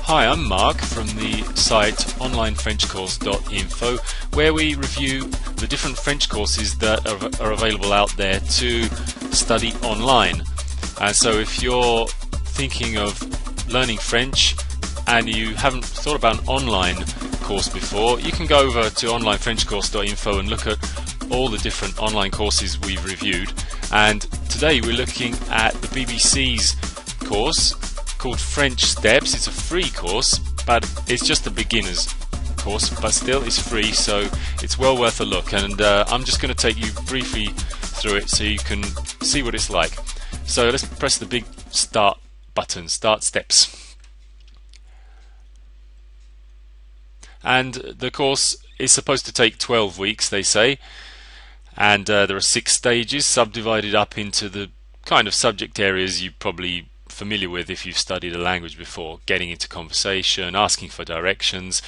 Hi, I'm Mark from the site onlinefrenchcourse.info, where we review the different French courses that are available out there to study online. And so if you're thinking of learning French and you haven't thought about an online course before, you can go over to onlinefrenchcourse.info and look at all the different online courses we've reviewed. And today we're looking at the BBC's course called French Steps. It's a free course, but it's just a beginner's course, but still it's free, so it's well worth a look. And I'm just going to take you briefly through it so you can see what it's like. So let's press the big start button, Start Steps. And the course is supposed to take 12 weeks, they say, and there are 6 stages subdivided up into the kind of subject areas you probably familiar with if you've studied a language before: getting into conversation, asking for directions.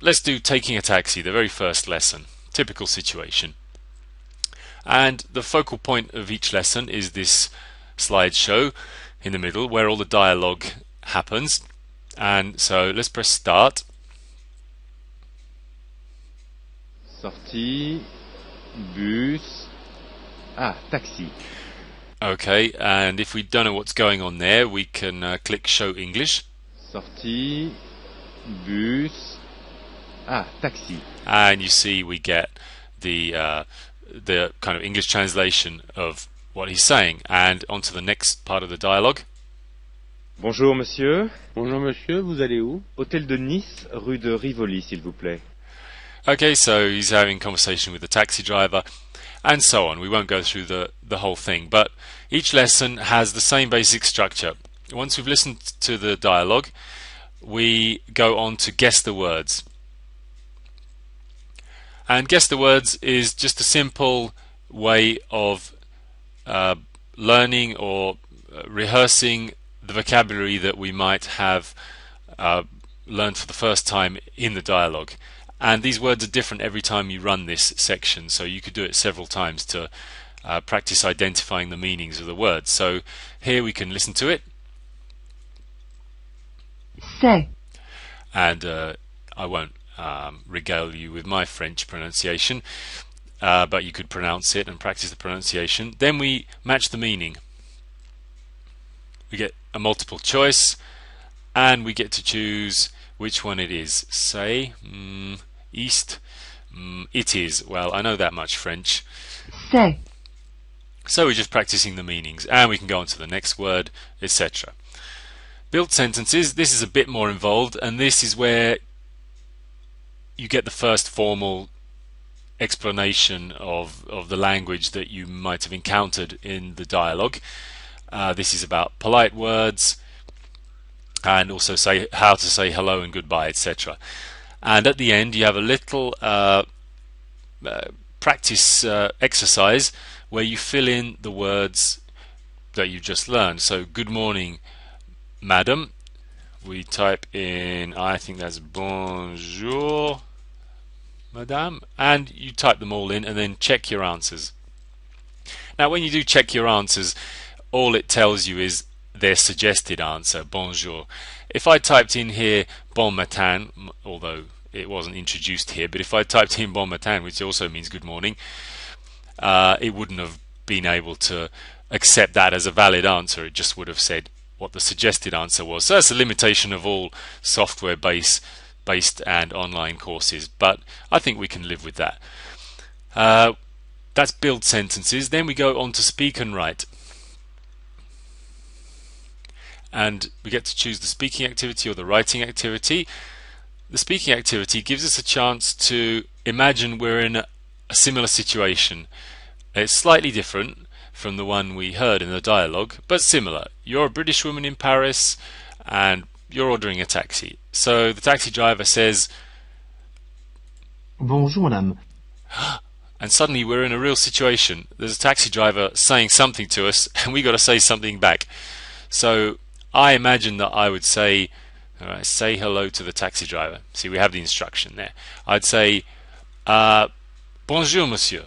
Let's do taking a taxi, the very first lesson, typical situation. And the focal point of each lesson is this slideshow in the middle where all the dialogue happens. And so let's press start. Sortie, bus, taxi. Okay, and if we don't know what's going on there, we can click Show English. Sortie, bus, taxi. And you see we get the kind of English translation of what he's saying. And on to the next part of the dialogue. Bonjour monsieur. Bonjour monsieur, vous allez où? Hôtel de Nice, rue de Rivoli, s'il vous plaît. Okay, so he's having conversation with the taxi driver, and so on. We won't go through the whole thing, but each lesson has the same basic structure. Once we've listened to the dialogue, we go on to guess the words. And guess the words is just a simple way of learning or rehearsing the vocabulary that we might have learned for the first time in the dialogue. And these words are different every time you run this section, so you could do it several times to practice identifying the meanings of the words. So here we can listen to it. C'est. And I won't regale you with my French pronunciation, but you could pronounce it and practice the pronunciation. Then we match the meaning. We get a multiple choice, and we get to choose which one it is. Say, east, it is. Well, I know that much French. C'est. So we're just practicing the meanings, and we can go on to the next word, etc. Built sentences, this is a bit more involved, and this is where you get the first formal explanation of the language that you might have encountered in the dialogue. This is about polite words, and also how to say hello and goodbye, etc. And at the end you have a little practice exercise where you fill in the words that you just learned. So good morning madam, we type in, I think that's bonjour madame, and you type them all in and then check your answers. Now when you do check your answers, all it tells you is their suggested answer, bonjour. If I typed in here bon matin, although it wasn't introduced here, but if I typed in bon matin, which also means good morning, it wouldn't have been able to accept that as a valid answer. It just would have said what the suggested answer was. So that's a limitation of all software based and online courses, but I think we can live with that. That's build sentences. Then we go on to speak and write. And we get to choose the speaking activity or the writing activity. The speaking activity gives us a chance to imagine we're in a similar situation. It's slightly different from the one we heard in the dialogue, but similar. You're a British woman in Paris and you're ordering a taxi. So the taxi driver says, Bonjour madame. and suddenly we're in a real situation. There's a taxi driver saying something to us and we got to say something back. So I imagine that I would say, say hello to the taxi driver. See, we have the instruction there. I'd say, bonjour monsieur,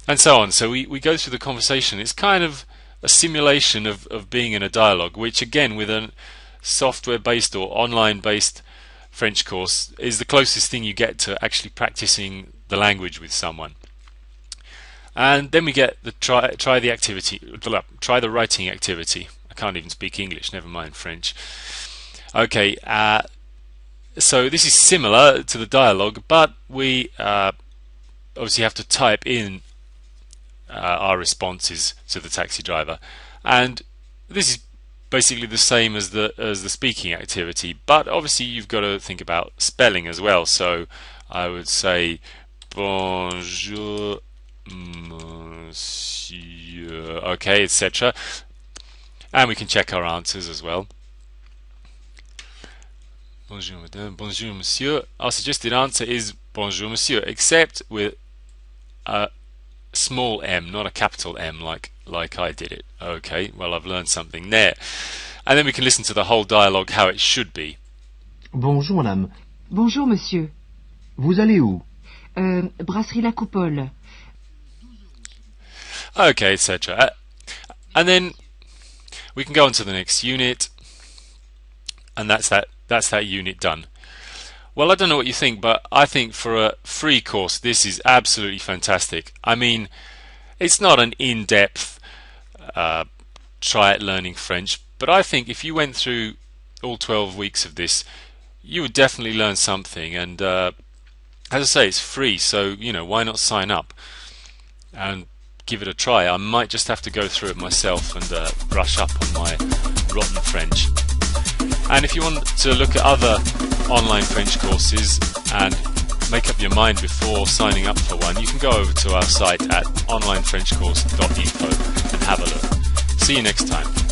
and so on. So we go through the conversation. It's kind of a simulation of being in a dialogue, which again with software-based or online-based French course is the closest thing you get to actually practicing the language with someone. And then we get the try the writing activity. I can't even speak English, never mind French. Okay, so this is similar to the dialogue, but we obviously have to type in our responses to the taxi driver, and this is basically the same as the speaking activity, but obviously you've got to think about spelling as well. So I would say bonjour monsieur, okay, etc. And we can check our answers as well. Bonjour madame, bonjour monsieur. Our suggested answer is bonjour monsieur, except with a small m, not a capital M like I did it. Okay, well, I've learned something there. And then we can listen to the whole dialogue how it should be. Bonjour madame. Bonjour monsieur. Vous allez où? Brasserie La Coupole. Okay, etc. And then we can go on to the next unit, and that's that unit done. Well, I don't know what you think, but I think for a free course this is absolutely fantastic. I mean, it's not an in-depth try at learning French, but I think if you went through all 12 weeks of this, you would definitely learn something. And as I say, it's free, so why not sign up and give it a try. I might just have to go through it myself and brush up on my rotten French. And if you want to look at other online French courses and make up your mind before signing up for one, you can go over to our site at onlinefrenchcourse.info and have a look. See you next time.